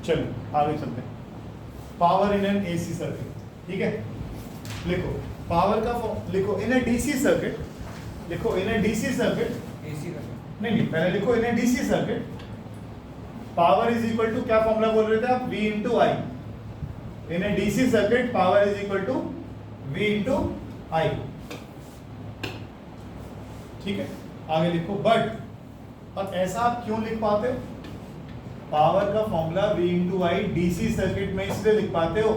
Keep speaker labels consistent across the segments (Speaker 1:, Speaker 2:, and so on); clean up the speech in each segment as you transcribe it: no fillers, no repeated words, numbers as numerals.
Speaker 1: चलो आगे चलते हैं। Power in an AC circuit, ठीक है। लिखो पावर का लिखो इन ए डीसी सर्किट, लिखो in a DC circuit
Speaker 2: AC का
Speaker 1: नहीं पहले लिखो in a DC circuit power is equal to, क्या फॉर्मूला बोल रहे थे आप, V into I. In a DC circuit power is equal to V into I, ठीक है। आगे लिखो बट, और ऐसा आप क्यों लिख पाते हो, पावर का फॉर्मूला V इंटू आई डीसी सर्किट में इसलिए लिख पाते हो,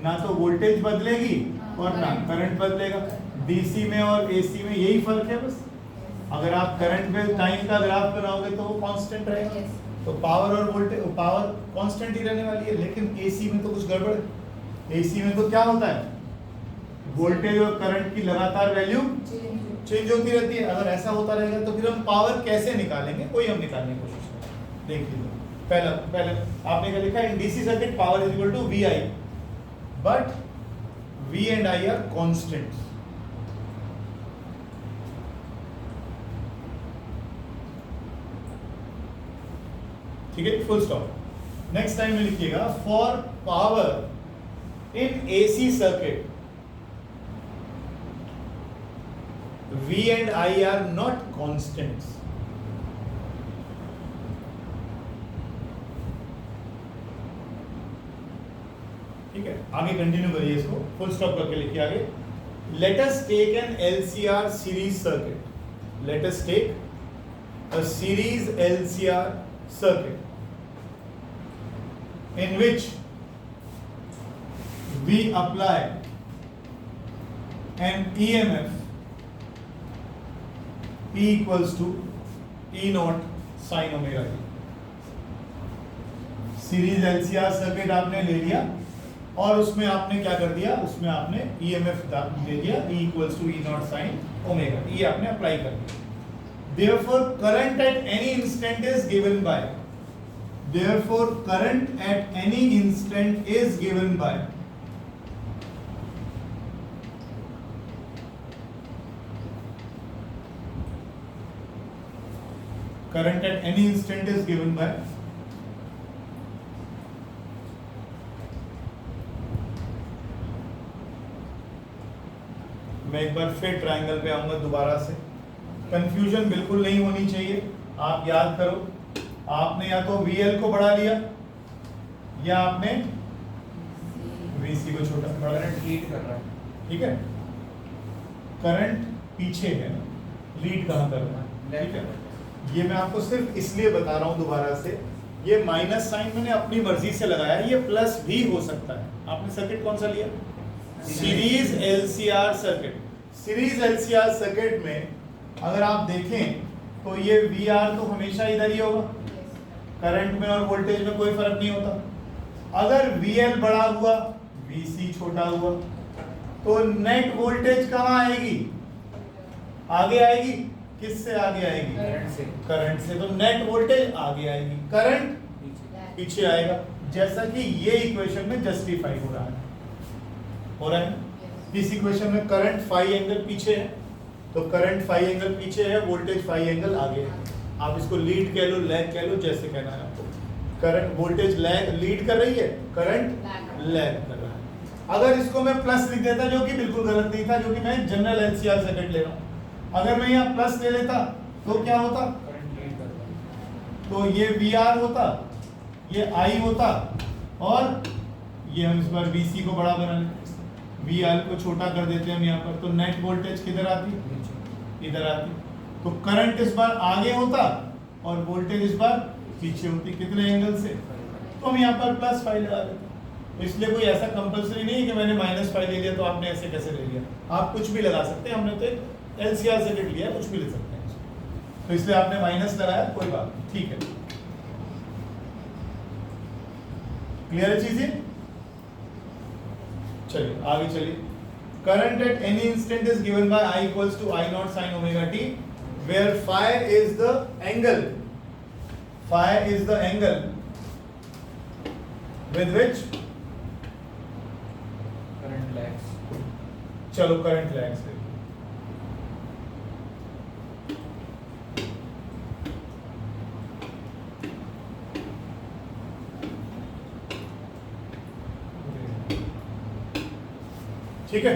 Speaker 1: ना तो वोल्टेज बदलेगी और ना करंट बदलेगा। डीसी में और एसी में यही फर्क है बस। अगर आप करंट में टाइम का ग्राफ बनाओगे तो वो कांस्टेंट रहेगा, तो पावर और वोल्टेज, पावर कांस्टेंट ही रहने वाली है। लेकिन एसी में तो कुछ गड़बड़ है। एसी में तो क्या होता है, वोल्टेज और करंट की लगातार वैल्यू चेंज होती रहती है। अगर ऐसा होता रहेगा तो फिर हम पावर कैसे निकालेंगे, कोई हम निकालने की कोशिश करें। देख लीजिए पहले आपने क्या लिखा है, in DC circuit power is equal to V I, but V and I are constant. ठीक है, फुल स्टॉप। नेक्स्ट टाइम में लिखिएगा for power in AC circuit V and I are not constants. ठीक है, आगे कंटिन्यू करिए इसको, full stop करके लिखिए आगे। Let us take an LCR series circuit. Let us take a series LCR circuit in which we apply an EMF P equals to E naught sin omega T. Series LCR circuit आपने ले लिया और उसमें आपने क्या कर दिया, उसमें आपने ईएमएफ दे दिया E equals to E naught sin omega, ये आपने अप्लाई कर दिया। Therefore current at any instant is given by, therefore current at any instant is given by current at any instant is given by मैं एक बार फिर triangle पे आऊंगा दोबारा से, कंफ्यूजन बिल्कुल नहीं होनी चाहिए। आप याद करो, आपने या तो VL को बढ़ा लिया या आपने VC को छोटा बढ़ा लिया।
Speaker 2: लीड कर रहा है,
Speaker 1: ठीक है, करंट पीछे है, लीड कहाँ कर रहा है, ठीक है। ये मैं आपको सिर्फ इसलिए बता रहा हूं दोबारा से, ये माइनस साइन मैंने अपनी मर्जी से लगाया, ये प्लस भी हो सकता है। आपने सर्किट कौन सा लिया, series LCR circuit. Series LCR circuit में अगर आप देखें तो ये VR तो हमेशा इधर ही होगा, करंट में और वोल्टेज में कोई फर्क नहीं होता। अगर VL बड़ा हुआ VC छोटा हुआ तो नेट वोल्टेज कहाँ आएगी, आगे आएगी, किससे आगे आएगी,
Speaker 2: करंट से।
Speaker 1: करंट से, तो नेट वोल्टेज आगे आएगी, करंट पीछे आएगा। जैसा कि ये इक्वेशन में जस्टिफाई हो रहा है। इस इक्वेशन में करंट फाई एंगल पीछे है, तो करंट फाई एंगल पीछे है, वोल्टेज फाई एंगल आगे है। आप इसको लीड कह लो, लैग कह लो, जैसे कहना है आपको। करंट वोल्टेज लैग लीड कर रही है, करंट लैग कर रहा है। अगर इसको मैं प्लस लिख देता, जो कि बिल्कुल गलत नहीं था, जो कि मैं जनरल एलसीआर सर्किट ले रहा हूँ, अगर मैं यहाँ प्लस ले लेता तो क्या होता,
Speaker 2: करंट लीड कर रहा है,
Speaker 1: तो ये VR होता, ये I होता, और ये हम इस बार VC को बड़ा बना लेते, VR को छोटा कर देते हैं हम यहाँ पर, तो नेट वोल्टेज किधर आती, इधर आती। तो करंट इस बार आगे होता और वोल्टेज इस बार पीछे होती। कितने एंगल से, तो हम यहाँ पर प्लस फाइव लगा देते। इसलिए कोई ऐसा कंपल्सरी नहीं है कि मैंने माइनस फाइव ले लिया तो आपने ऐसे कैसे ले लिया, आप कुछ भी लगा सकते हैं। हमने तो एक LCR सर्किट लिया, कुछ भी ले सकते हैं, तो इसलिए आपने माइनस लगाया, कोई बात नहीं, ठीक है। क्लियर है चीजें, चलिए आगे चलिए। Current at any instant is given by I equals to I not sin omega t, where phi is the angle, phi is the angle with which
Speaker 2: current lags.
Speaker 1: चलो करंट लैग्स है। ठीक है,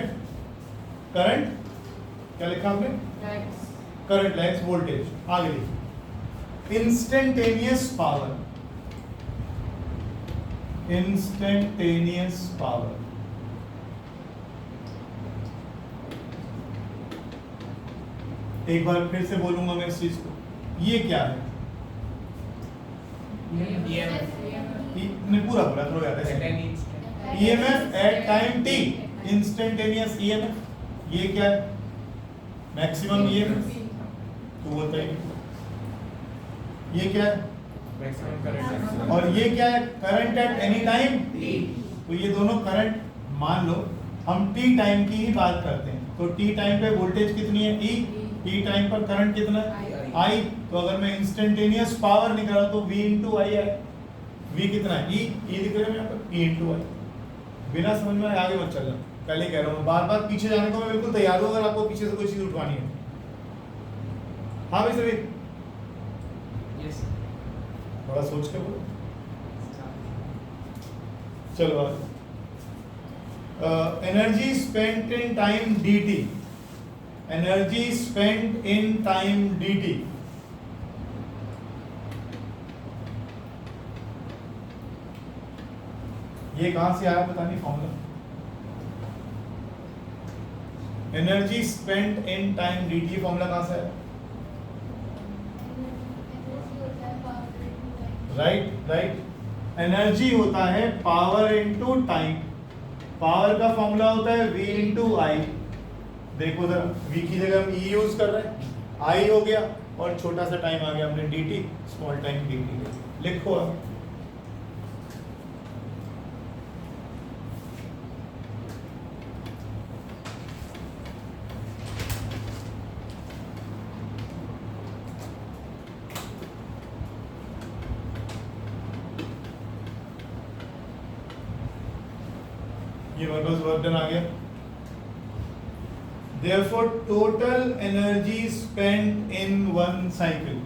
Speaker 1: current क्या लिखा आपने, current lags voltage. आगे लिखिए instantaneous power, instantaneous power एक बार फिर से बोलूंगा मैं इस चीज को, ये क्या है, पूरा पूरा थोड़ा याद है, EMF at time T, instantaneous EMF, ये क्या है, मैक्सिमम ईएमएफ तो बोलते हैं, ये क्या है,
Speaker 2: मैक्सिमम करंट,
Speaker 1: और ये क्या है, करंट एट एनी टाइम, तो ये दोनों करंट, मान लो हम टी टाइम की ही बात करते हैं, तो टी टाइम पे वोल्टेज कितनी है, ई, टी टाइम पर करंट कितना है, आई, तो अगर मैं इंस्टेंटेनियस पावर निकाला तो V इंटू आई है, V कितना है, ई दिख रहा है यहाँ पर, E इंटू आई। बिना समझ में आगे मत चलना, पहले कह रहा हूँ, बार बार पीछे जाने को मैं बिल्कुल तैयार हूँ अगर आपको पीछे से कोई चीज उठवानी है। हाँ भाई सभी,
Speaker 2: यस
Speaker 1: थोड़ा सोच के बोलो, चलो आगे। Energy spent in time dt, energy spent in time dt, ये कहां से आया पता नहीं formula, energy spent in time dt formula कहां से आया, राइट, एनर्जी होता है पावर इनटू टाइम, पावर का फॉर्मूला होता है V इंटू आई, देखो जरा V की जगह हम E यूज कर रहे हैं, I हो गया और छोटा सा टाइम आ गया हमने dt, स्मॉल टाइम dt, लिखो अब। ये वर्बल्स वर्क डन आ गया। Therefore, total energy spent in one cycle,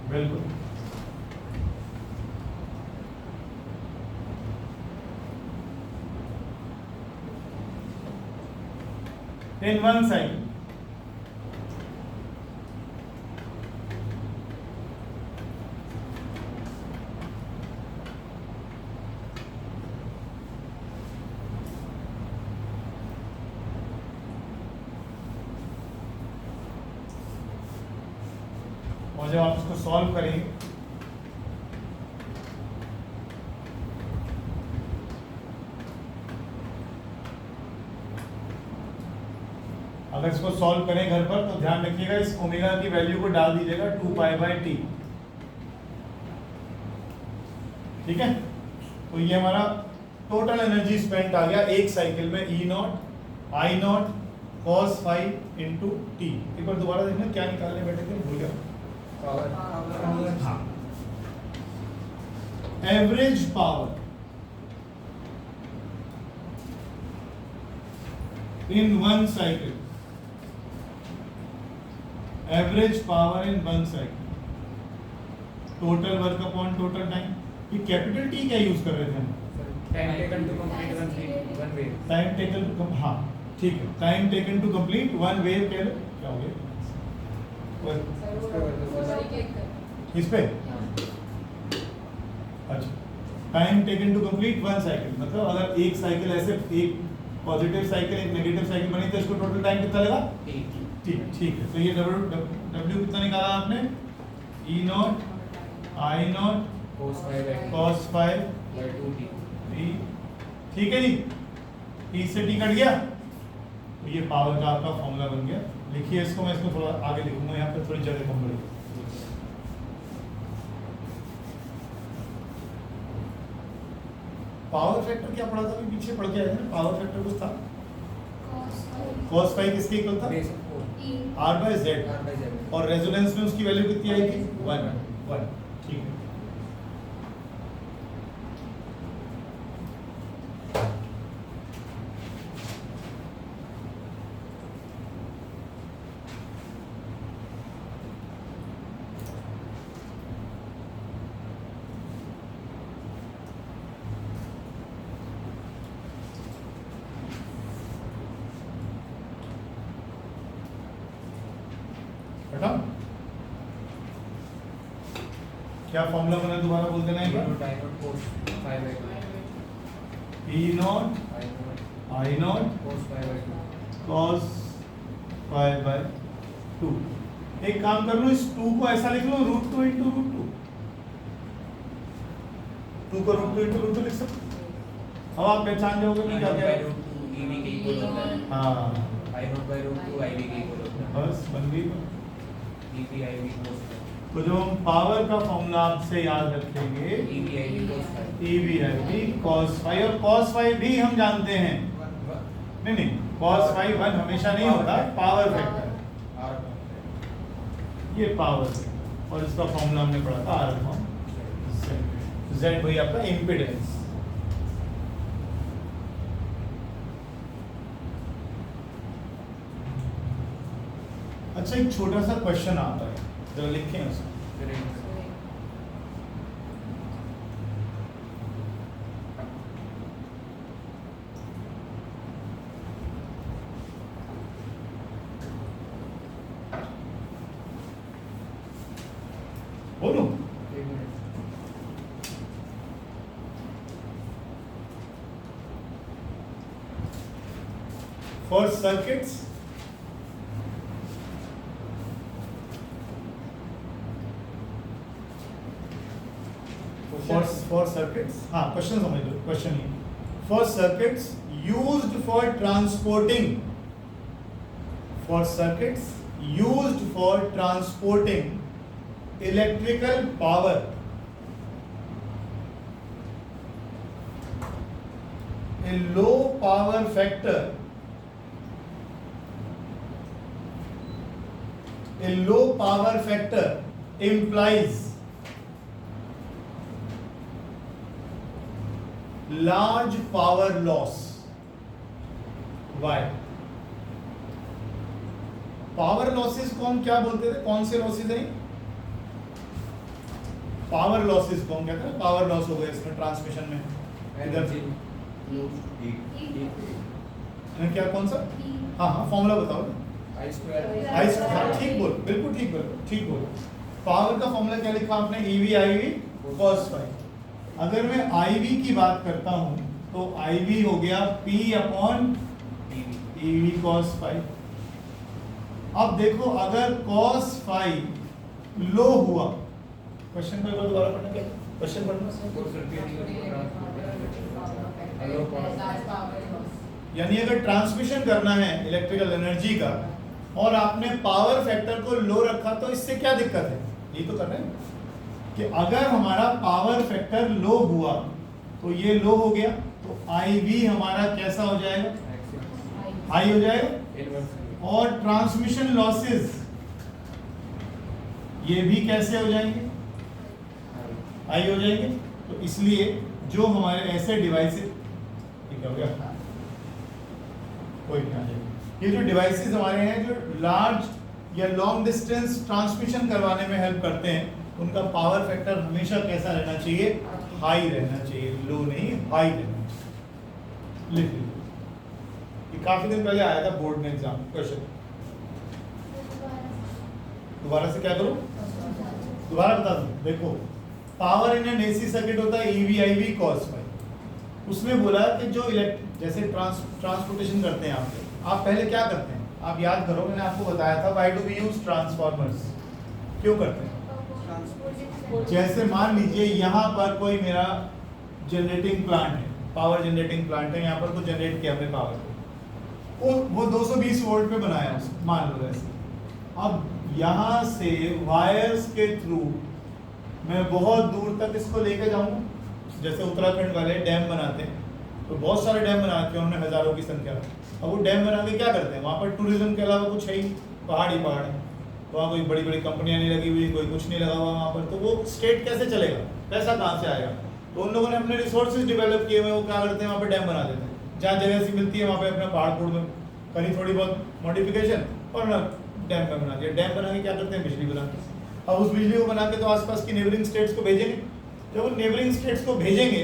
Speaker 1: बिल्कुल, in one cycle, और जब आप इसको सॉल्व करेंगे अगर इसको सॉल्व करें घर पर तो ध्यान रखिएगा इस ओमेगा की वैल्यू को डाल दीजिएगा 2π/t, ठीक है। तो ये हमारा टोटल एनर्जी स्पेंट आ गया एक साइकिल में, E0 I0 cos phi into T. एक बार दोबारा देखना क्या निकालने बैठे थे, भूल गया। हाँ, average power in one cycle, average power in one cycle, total work upon total time. ये कैपिटल टी क्या यूज कर रहे थे हम,
Speaker 2: time taken to complete one wave,
Speaker 1: time taken to, हाँ ठीक है, time taken to complete one wave कह लो, क्या हो गया इस पे, अच्छा, time taken to complete one cycle, मतलब अगर एक साइकिल ऐसे, एक पॉजिटिव साइकिल एक नेगेटिव साइकिल बनी तो इसको टोटल टाइम कितना लगा, ठीक है। तो ये W कितना निकाला आपने, E0 I0 cos phi
Speaker 2: by 2t,
Speaker 1: t, ठीक है जी, T से T कट गया, तो ये पावर का आपका फॉर्मूला बन गया। लिखिए इसको, मैं इसको थोड़ा आगे लिखूंगा, यहाँ पे थोड़ी जगह कम पड़ेगी। पावर फैक्टर क्या पढ़ा था अभी पीछे, पढ़ के आए थे ना, पावर फैक्टर कुछ था, cos phi किसके इक्वल था, R/Z, और रेजोनेंस में उसकी वैल्यू कितनी आई थी, 1, ठीक है। बेटा क्या फॉर्मूला बना, दोबारा बोल देना एक बार।
Speaker 2: I not cos 5/2.
Speaker 1: E not I not
Speaker 2: Cos 5/2.
Speaker 1: cos 5/2। एक काम कर लो, इस 2 को ऐसा लिख लो, √2 इंटू √2। 2 को √2 इंटू √2 लिख सकते। अब आप पहचान जाओगे कि क्या क्या है।
Speaker 2: EV के इक्वल होता है।
Speaker 1: हाँ
Speaker 2: I not by √2 IB के इक्वल होता है।
Speaker 1: बस बन गई।
Speaker 2: EV IB cos 5.
Speaker 1: तो जो हम पावर का फॉर्मूला आपसे याद रखेंगे,
Speaker 2: EV IB cos 5.
Speaker 1: EV cos 5, और cos 5 भी हम जानते हैं। नहीं cos 5 1 हमेशा नहीं होता, पावर फैक्टर ये पावर है। और इसका फॉर्मूला हमने पढ़ा था R अपॉन Z वही आपका इम्पीडेंस। अच्छा एक छोटा सा क्वेश्चन आता है, जरा लिखें उसको। बोलो। For circuits for circuits, हाँ क्वेश्चन समझ लो, क्वेश्चन ये for circuits used for transporting electrical power a low power factor implies large power loss. Why? Power losses को हम क्या बोलते थे, कौन से लॉसेस हैं? पावर लॉसेस को हम क्या कहते हैं? पावर लॉस हो गया इसमें ट्रांसमिशन में इधर से क्या कौन सा? हाँ हाँ फॉर्मूला बताओ।
Speaker 2: I square.
Speaker 1: हाँ ठीक बोल, बिल्कुल ठीक बोल। पावर का फॉर्मूला क्या लिखा आपने? EV IV cos 5। अगर मैं IV की बात करता हूं तो IV हो गया P अपॉन EV cos 5। अब देखो अगर cos 5 लो हुआ, क्वेश्चन को एक बार दोबारा पढ़ना, क्या क्वेश्चन पढ़ना? यानी अगर ट्रांसमिशन करना है इलेक्ट्रिकल एनर्जी का और आपने पावर फैक्टर को लो रखा तो इससे क्या दिक्कत है? यही तो कर रहे हैं कि अगर हमारा पावर फैक्टर लो हुआ तो ये लो हो गया, तो IV हमारा कैसा हो जाएगा? हाई हो जाएगा। और ट्रांसमिशन लॉसेस ये भी कैसे हो जाएंगे? हाई हो जाएंगे। तो इसलिए जो हमारे ऐसे डिवाइसेस, ठीक हो गया, कोई नहीं, ये जो डिवाइसेस हमारे हैं जो लार्ज या लॉन्ग डिस्टेंस ट्रांसमिशन करवाने में हेल्प करते हैं, उनका पावर फैक्टर हमेशा कैसा रहना चाहिए? हाई रहना चाहिए, लो नहीं, हाई रहना चाहिए। लिख लीजिए, ये काफी दिन पहले आया था बोर्ड में एग्जाम क्वेश्चन। दोबारा से क्या करूं? दोबारा बता दूं। देखो power in an AC circuit होता है EV IV cos 5। उसमें बोला कि जो जैसे ट्रांसपोर्टेशन करते हैं आप पहले क्या करते हैं? आप याद करो, मैंने आपको बताया था why do we use transformers, क्यों करते हैं? जैसे मान लीजिए यहाँ पर कोई मेरा जनरेटिंग प्लांट है, पावर जनरेटिंग प्लांट है, यहाँ पर कुछ जनरेट किया हमने पावर को, वो 220 वोल्ट पे बनाया उसको, मान लो वैसे। अब यहाँ से वायर्स के थ्रू मैं बहुत दूर तक इसको लेके जाऊंगा। जैसे उत्तराखंड वाले डैम बनाते हैं, तो बहुत सारे डैम बनाते हैं उन्होंने, हजारों की संख्या में। अब वो डैम बना के क्या करते हैं? वहाँ पर टूरिज्म के अलावा कुछ है ही, पहाड़ ही पहाड़ है, वहाँ कोई बड़ी बड़ी कंपनियां नहीं लगी हुई, कोई कुछ नहीं लगा हुआ वहाँ पर, तो वो स्टेट कैसे चलेगा? पैसा कहाँ से आएगा? तो उन लोगों ने अपने रिसोर्सेज डेवलप किए हुए, वो क्या करते हैं? वहाँ पर डैम बना देते हैं, जहाँ जगह सी मिलती है वहाँ पे अपना पहाड़ फूड़ में करी थोड़ी बहुत मॉडिफिकेशन और ना डैम पे बना दिया। डैम बना के क्या करते हैं? बिजली बनाते हैं। अब उस बिजली को बना के तो आसपास की नेबरिंग स्टेट्स को भेजेंगे। जब वो नेबरिंग स्टेट्स को भेजेंगे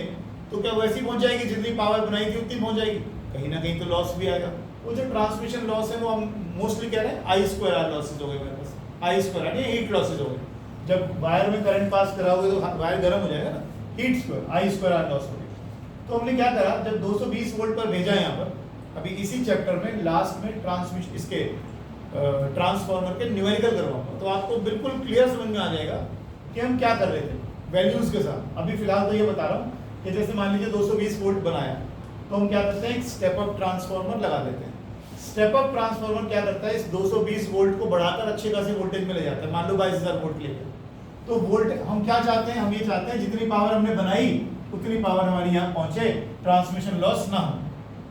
Speaker 1: तो क्या वैसी पहुंच जाएगी जितनी पावर बनाई थी उतनी पहुंच जाएगी? कहीं ना कहीं तो लॉस भी आएगा। वो जो ट्रांसमिशन लॉस है वो हम मोस्टली कह रहे हैं I2R लॉसेस हो गए मेरे पास। आई स्क्वायर यानी हीट लॉसेज हो गए। जब वायर में करंट पास कराओगे तो वायर गर्म हो जाएगा ना, heat square I square R loss हो गई। तो हमने क्या करा, जब 220 वोल्ट पर भेजा यहाँ पर, अभी इसी चैप्टर में लास्ट में ट्रांसमिशन इसके ट्रांसफार्मर के न्यूमेरिकल करवाऊंगा, तो आपको बिल्कुल क्लियर समझ में आ जाएगा कि हम क्या कर रहे थे वैल्यूज के साथ। अभी फिलहाल तो ये बता रहा हूँ कि जैसे मान लीजिए 220 वोल्ट बनाया, तो हम क्या करते हैं, एक स्टेप अप ट्रांसफार्मर लगा देते हैं। स्टेप अप ट्रांसफार्मर क्या करता है, इस 220 वोल्ट को बढ़ाकर अच्छे खासे वोल्टेज में ले जाता है। मान लो 22,000 वोल्ट लेके, तो वोल्ट हम क्या चाहते हैं, हम ये चाहते हैं जितनी पावर हमने बनाई उतनी पावर हमारी यहाँ पहुंचे, ट्रांसमिशन लॉस ना हो।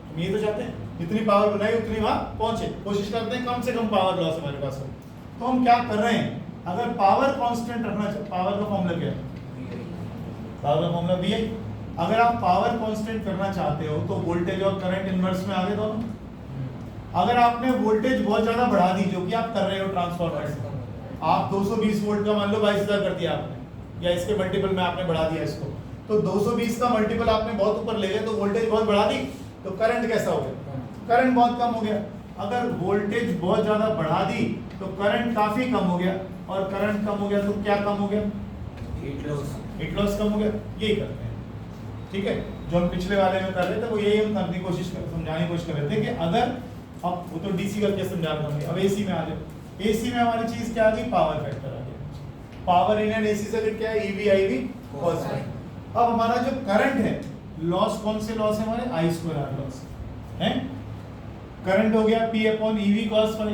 Speaker 1: हम ये तो चाहते हैं जितनी पावर बनाई उतनी वहां पहुंचे, कोशिश करते हैं कम से कम पावर लॉस हमारे पास हो। तो हम क्या कर रहे हैं, अगर पावर कांस्टेंट रखना चाहिए, पावर का फॉर्मूला क्या है, पावर का फॉर्मूला भी है। अगर आप पावर कांस्टेंट करना चाहते हो तो वोल्टेज और करंट इनवर्स में आगे दोनों। अगर आपने वोल्टेज बहुत ज्यादा बढ़ा दी, जो कि आप कर रहे हो ट्रांसफार्मर से, आप 220 वोल्ट का मान लो 22,000 कर दिया आपने, या इसके मल्टीपल में आपने बढ़ा दिया इसको, तो 220 का मल्टीपल आपने बहुत ऊपर ले गए, तो वोल्टेज बहुत बढ़ा दी, तो करंट कैसा हो गया, करंट बहुत कम हो गया। अगर वोल्टेज बहुत ज्यादा बढ़ा दी तो करंट काफी कम हो गया, और करंट कम हो गया तो क्या कम हो गया, हीट लॉस कम हो गया। यही करते हैं, ठीक है। जो हम पिछले वाले में कर रहे थे वो यही हम करने की कोशिश कर समझाने की कोशिश कर रहे थे कि अगर अब वो तो डीसी करके समझा रहा हूँ, अब एसी में आ जाओ। एसी में हमारी चीज क्या आ गई, पावर फैक्टर आ गया। Power in an AC circuit क्या है, ईवी आईवी कॉस फाई। अब हमारा जो करंट है, लॉस कौन से लॉस है हमारे, आई स्क्वायर आर लॉस है। करंट हो गया P upon EV cos phi.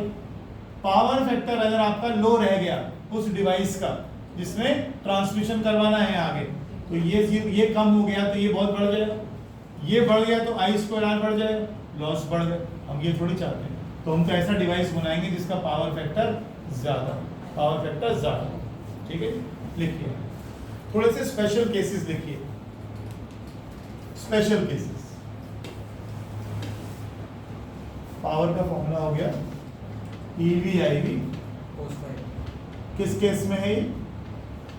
Speaker 1: Power factor अगर आपका लो रह गया उस डिवाइस का जिसमें ट्रांसमिशन करवाना है आगे, तो ये कम हो गया तो ये बहुत बढ़ जाएगा, ये बढ़ गया तो आई स्क्वायर आर बढ़ जाएगा, लॉस बढ़ गया। हम ये थोड़ी चाहते हैं, तो हम तो ऐसा डिवाइस बनाएंगे जिसका पावर फैक्टर ज्यादा, ठीक है। लिखिए थोड़े से स्पेशल केसेस लिखिए, स्पेशल केसेस। पावर का फॉर्मूला हो गया ईवी आईवी, किस केस में है ये,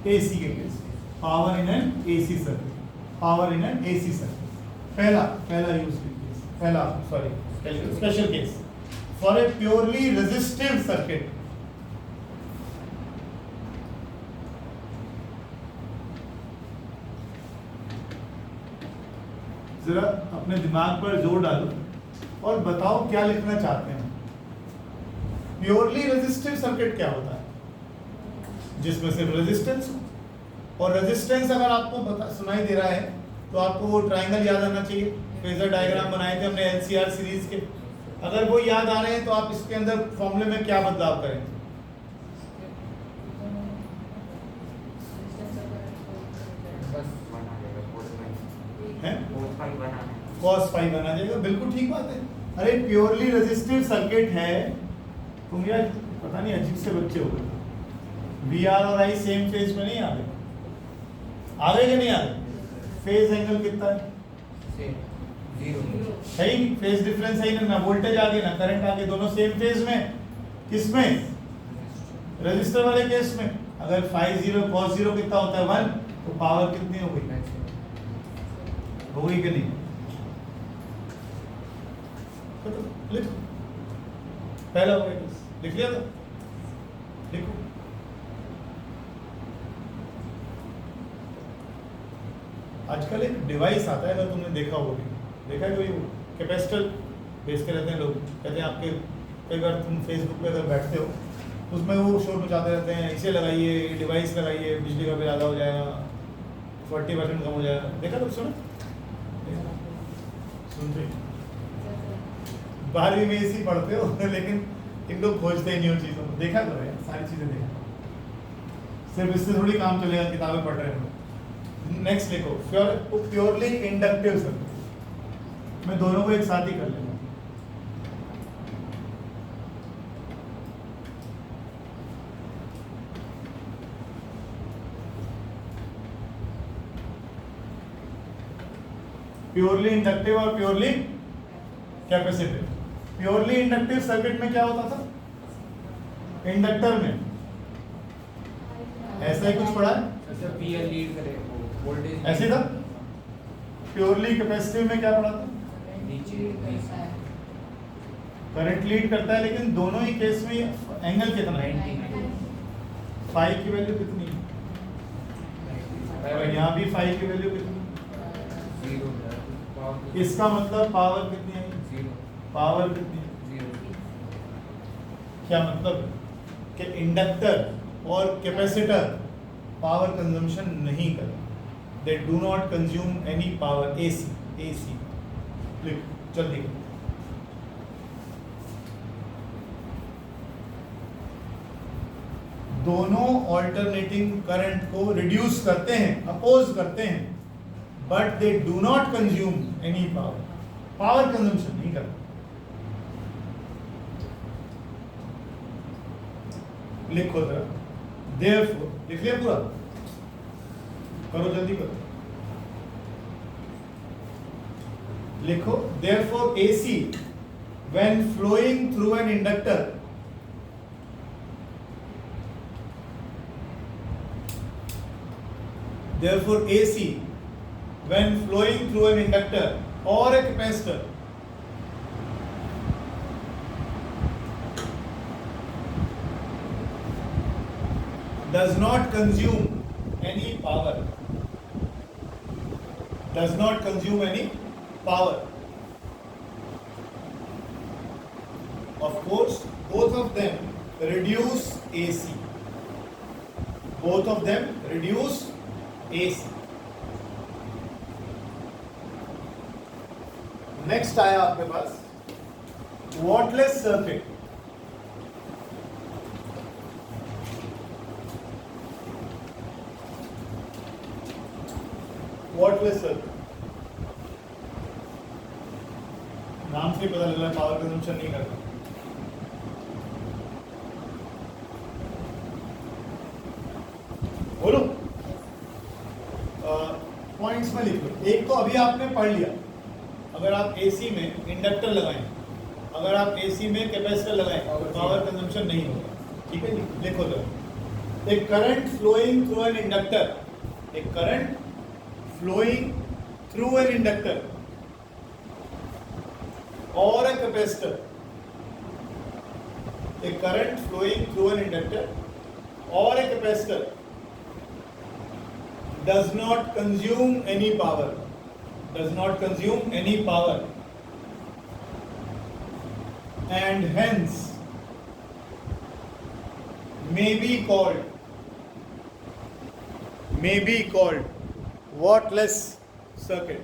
Speaker 1: एसी के case, power in an AC circuit, power in an AC circuit. पहला यूज केस, पहला sorry special case for a purely resistive circuit. जरा अपने दिमाग पर जोर डालो और बताओ क्या लिखना चाहते हैं। प्योरली रेजिस्टिव सर्किट क्या होता है, जिसमें सिर्फ रेजिस्टेंस हो, और रेजिस्टेंस अगर आपको सुनाई दे रहा है तो आपको वो ट्रायंगल याद आना चाहिए, फेजर डायग्राम बनाए थे हमने एलसीआर सीरीज के। अगर वो याद आ रहे हैं तो आप इसके अंदर फॉर्मूले में क्या बदलाव करें, कॉस फाई बना जाएगा, बिल्कुल ठीक बात है। अरे प्योरली रेजिस्टिव सर्किट है, तुम यार पता नहीं अजीब से बच्चे हो गए, वी आर और आई सेम फेज में नहीं आ गए, आ गए कि नहीं आ गए, फेज एंगल कितना है, है ही नहीं, फेज डिफरेंस है ही ना, वोल्टेज आगे ना करंट आगे, दोनों सेम फेज में। किसमें, रेजिस्टर वाले केस में। अगर फाई 0 cos 0 कितना होता है 1, तो पावर कितनी हो गई, हो गई कि नहीं, तो लिखो, पहला हो गया, लिख लिया था, लिखो। आजकल एक डिवाइस आता है, अगर तुमने देखा होगा, देखा है कोई, कैपेसिटर बेचते रहते हैं लोग, कहते हैं आपके, कई बार तुम फेसबुक पे अगर बैठते हो उसमें वो शोर मचाते रहते हैं, इसे लगाइए, डिवाइस लगाइए, बिजली का बिल आधा हो जाएगा, 40% कम हो जाएगा। देखा तुम, सुनते 12वीं में इसी पढ़ते हो लेकिन इन लोग खोजते ही नहीं हो चीज़ों को। देखा करो यार, सारी चीज़ें देखा, सिर्फ इससे थोड़ी काम चलेगा किताबें पढ़ रहे हो। नेक्स्ट लिखो, प्योरली इंडक्टिव सर्किट। मैं दोनों को एक साथ ही कर लूँगा। प्योरली इंडक्टिव और purely capacitive. Purely inductive circuit में क्या होता था, इंडक्टर में ऐसा ही कुछ पढ़ा है, ऐसे था। प्योरली कैपेसिटिव में क्या पढ़ा था, करंट लीड करता है, लेकिन दोनों ही केस में एंगल कितना है, फाइव की वैल्यू कितनी है? और यहाँ भी फाइव की वैल्यू कितनी? इसका मतलब पावर कितनी है? पावर कितनी है? क्या मतलब कि इंडक्टर और कैपेसिटर पावर कंजम्पशन नहीं करते, they do not consume any power. AC AC लिख जल्दी। दोनों ऑल्टरनेटिंग करंट को रिड्यूस करते हैं, अपोज करते हैं, but they do not consume any power, power consumption नहीं करते। लिखो जरा, therefore लिख लिया पूरा, करो जल्दी करो, लिखो therefore AC when flowing through an inductor therefore AC when flowing through an inductor or a capacitor does not consume any power, does not consume any power. Of course, both of them reduce AC. Both of them reduce AC. Next आया आपके पास wattless circuit. Wattless circuit नाम से पता लग रहा है power consumption नहीं करता। बोलो पॉइंट्स में लिख लो। एक तो अभी आपने पढ़ लिया, अगर आप एसी में इंडक्टर लगाएं, अगर आप एसी में कैपेसिटर लगाएं तो पावर कंजम्पशन नहीं होगा। ठीक है जी, लिखो तो एक current flowing through an inductor, एक current flowing through an inductor or a capacitor, a current flowing through an inductor or a capacitor does not consume any power, does not consume any power, and hence may be called whattless circuit.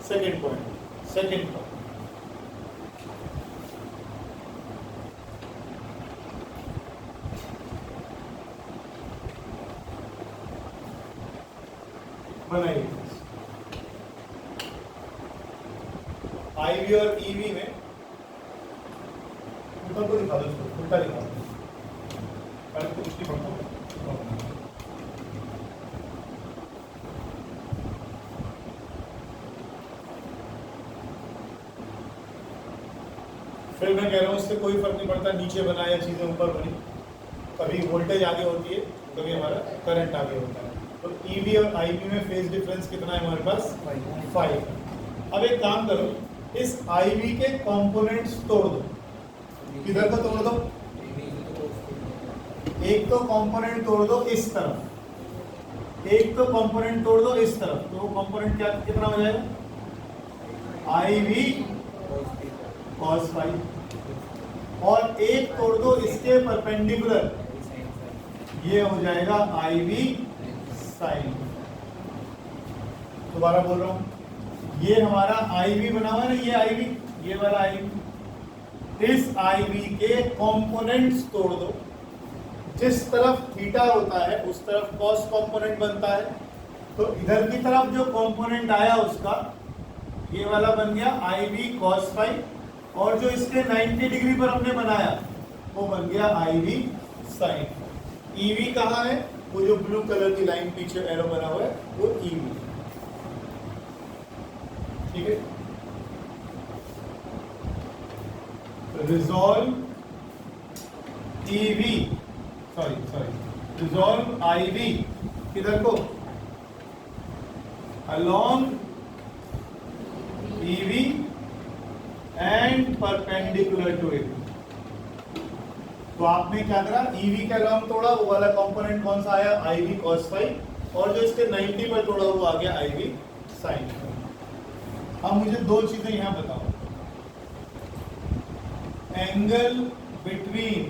Speaker 1: Second point. बनाइए ivy और EV में ऊपर को दिखा दो, उसको उल्टा दिखा दो, पहले तो उसकी पढ़ो। फिर मैं कह रहा हूँ इससे कोई फर्क नहीं पड़ता नीचे बनाए या चीजें ऊपर बनी, कभी वोल्टेज आगे होती है, कभी हमारा करंट आगे होता है। तो ईवी और आईवी में फेज डिफरेंस कितना है हमारे पास? 5। अब एक काम करो, इस आईवी के कंपोनेंट्स तोड़ दो। किधर को तोड़ दो? एक तो कंपोनेंट तोड़ दो इस तरफ, एक तो कंपोनेंट तोड़ दो इस तरफ, तो वो कंपोनेंट क्या कितना हो जाएगा? आईवी cos 5, और एक तोड़ दो इसके परपेंडिकुलर, ये हो जाएगा आईवी साइन। दोबारा बोल रहा हूं, ये हमारा आईवी बना हुआ है ना, ये आईवी, ये वाला आईवी, इस आईवी के कंपोनेंट्स तोड़ दो, जिस तरफ थीटा होता है उस तरफ कॉस कंपोनेंट बनता है, तो इधर की तरफ जो कंपोनेंट आया उसका ये वाला बन गया आईवी cos 5, और जो इसके 90 डिग्री पर हमने बनाया वो बन गया आईवी साइन। ईवी कहाँ है? वो जो ब्लू कलर की लाइन पीछे एरो बना हुआ है वो ईवी। ठीक है, रिजॉल्व ईवी, रिजॉल्व आईवी किधर को? Along and perpendicular to it. तो आपने क्या करा, ईवी का लॉन्ग तोड़ा, वो वाला कंपोनेंट कौन सा आया, आई वी कॉस फाई, और जो इसके 90 पर तोड़ा वो आ गया आई वी साइन फाई। अब मुझे दो चीजें यहां बताओ, angle between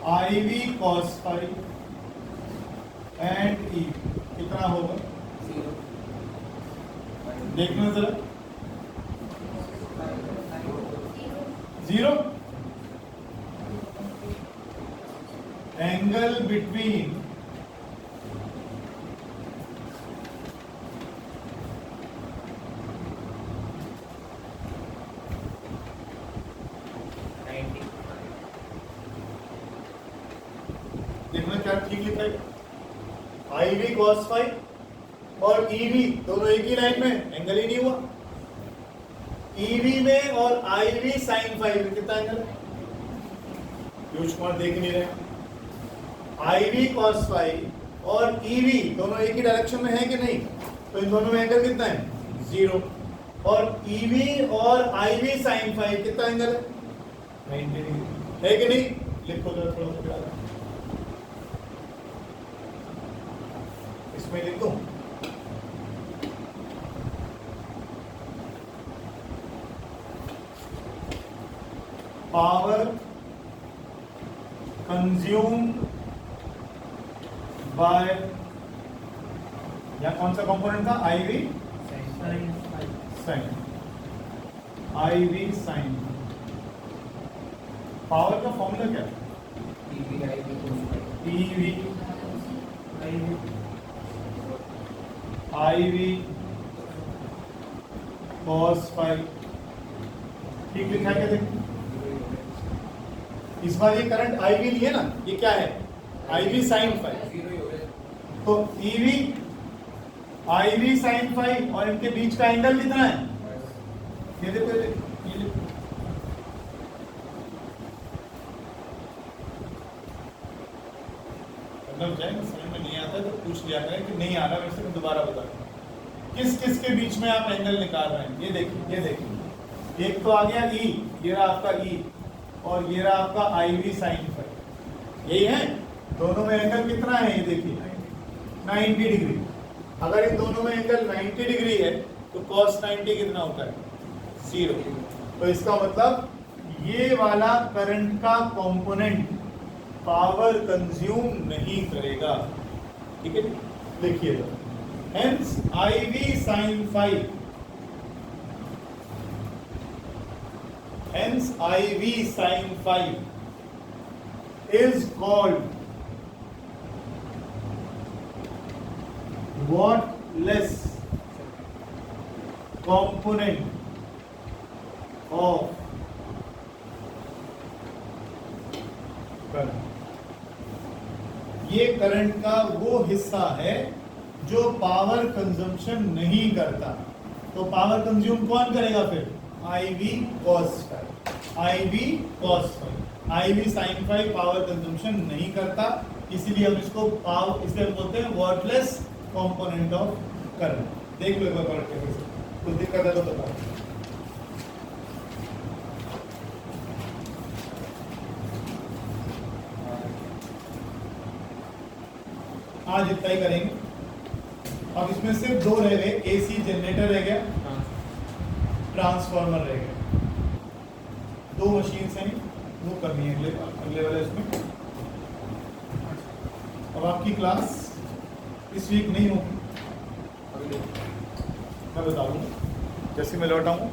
Speaker 1: I V cos phi and E कितना होगा, देखना जरा, 0। एंगल बिटवीन देखना क्या ठीक लिखा है, आई वी कॉस फाइव और ईवी दोनों एक ही लाइन में, एंगल ही नहीं हुआ। ईवी में और आई वी साइन फाइव में कितना एंगल है, पीयूष कुमार देख नहीं रहे, आई वी कॉस फाइव और ईवी दोनों एक ही डायरेक्शन में है कि नहीं, तो इन दोनों में एंगल कितना है, 0। और ईवी और आई वी साइन फाइव कितना एंगल है, 90 डिग्री है कि नहीं, लिखो जरा थोड़ा सा प्यारा, इसमें लिख दूं, पावर कंज्यूम बाय, या कौन सा कंपोनेंट था, I V sine, I V sine. Power का फॉर्मूला क्या है, EV I V cos five, ठीक लिखा है क्या, देखो इस बार ये करंट आई वी नहीं है ना, ये क्या है, आई वी साइन फाइव, तो EV I V sine phi और इनके बीच का एंगल कितना है, ये देखो, ये देखो, मतलब जाएगा समझ में नहीं आता तो पूछ लिया करें कि नहीं आ रहा, वैसे मैं दोबारा बता दूं किस किस के बीच में आप एंगल निकाल रहे हैं। ये देखिए, ये देखिए, एक तो आ गया ई, ये रहा आपका ई, और ये रहा आपका आई वी साइन फाइव, यही है, दोनों में एंगल कितना है, ये देखिए 90 डिग्री। अगर इन दोनों में एंगल 90 डिग्री है तो cos 90 कितना होता है, 0। तो इसका मतलब ये वाला करंट का कंपोनेंट पावर कंज्यूम नहीं करेगा, ठीक है, देखिएगा, hence I V sine phi, hence IV sin phi is called wattless component of current। ये करंट का वो हिस्सा है जो पावर कंजम्पशन नहीं करता। तो पावर कंज्यूम कौन करेगा फिर, I V cos five, I V cos five, I V sine five power consumption नहीं करता, इसीलिए हम इसको पावर, इसलिए हम बोलते हैं वर्डलेस कंपोनेंट ऑफ करंट। देख लो एक बार पढ़ के, कुछ दिक्कत है तो बताओ। आज इतना ही करेंगे। अब इसमें सिर्फ दो रह गए, एसी जनरेटर रह गया, ट्रांसफार्मर रह गया, दो मशीन से नहीं, वो करनी है अगले वाले इसमें। अब आपकी क्लास इस वीक नहीं होगी, मैं बता दूंगा जैसे मैं लौट आऊँ।